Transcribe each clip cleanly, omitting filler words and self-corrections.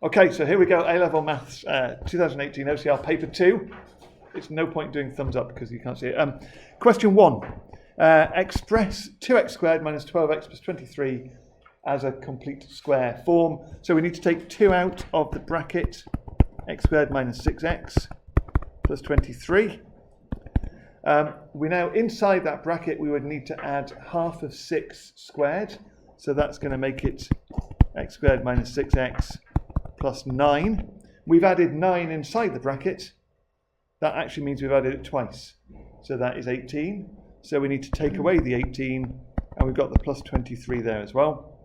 Okay, so here we go, A-Level Maths 2018 OCR Paper 2. It's no point doing thumbs up because you can't see it. Question 1. Express 2x squared minus 12x plus 23 as a complete square form. So we need to take 2 out of the bracket, x squared minus 6x plus 23. We now, inside that bracket, we would need to add half of 6 squared. So that's going to make it x squared minus 6x plus 9. We've added 9 inside the bracket. That actually means we've added it twice. So that is 18. So we need to take away the 18, and we've got the plus 23 there as well.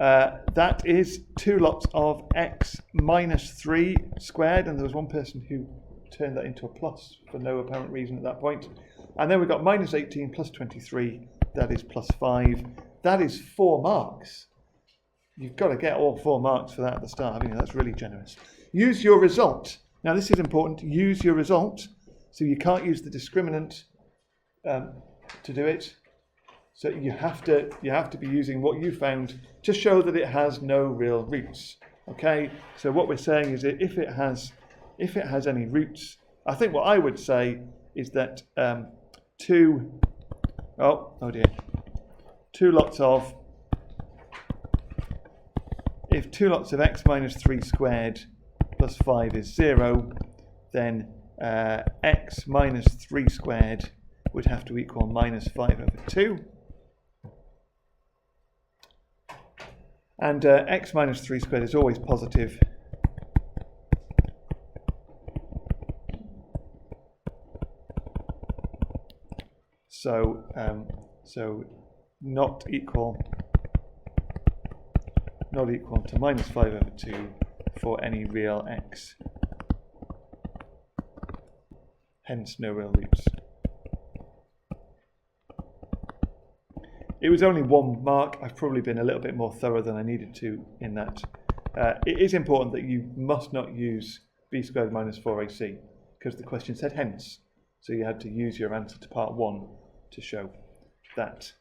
That is 2 lots of x minus 3 squared, and there was one person who turned that into a plus for no apparent reason at that point. And then we've got minus 18 plus 23, that is plus 5. That is 4 marks. You've got to get all 4 marks for that at the start, haven't you? That's really generous. Use your result. Now this is important, use your result. So you can't use the discriminant to do it. So you have to be using what you found to show that it has no real roots. Okay, so what we're saying is that if it has any roots, I think what I would say is that 2 lots of, if 2 lots of x minus 3 squared plus 5 is 0, then x minus 3 squared would have to equal minus 5 over 2. And x minus 3 squared is always positive. So not equal to minus 5 over 2 for any real x. Hence no real roots. It was only 1 mark. I've probably been a little bit more thorough than I needed to in that. It is important that you must not use b squared minus 4ac because the question said hence. So you had to use your answer to part 1 to show that.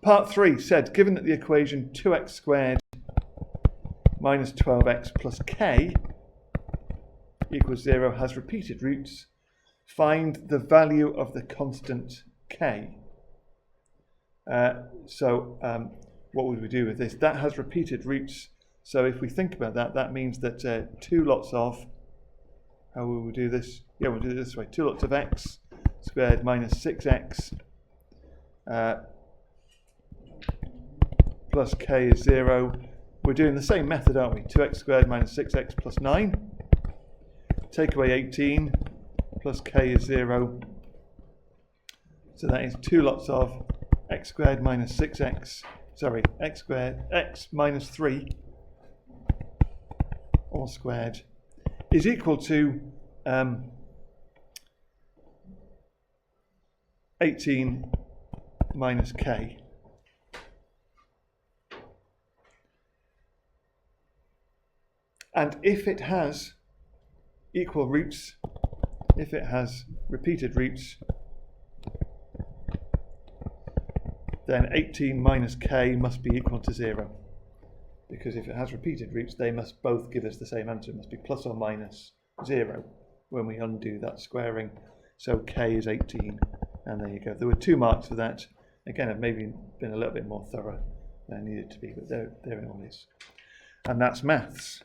Part 3 said, given that the equation 2x squared minus 12x plus k equals 0 has repeated roots, find the value of the constant k. What would we do with this? That has repeated roots. So if we think about that, that means that 2 lots of, how will we do this? Yeah, we'll do it this way. 2 lots of x squared minus 6x plus k is 0. We're doing the same method, aren't we? 2x squared minus 6x plus 9. Take away 18 plus k is 0. So that is 2 lots of x squared minus 6x, x minus 3 all squared is equal to 18 minus k. And if it has equal roots, if it has repeated roots, then 18 minus k must be equal to 0. Because if it has repeated roots, they must both give us the same answer. It must be plus or minus 0 when we undo that squaring. So k is 18, and there you go. There were 2 marks for that. Again, I've maybe been a little bit more thorough than I needed to be, but there it all is. And that's maths.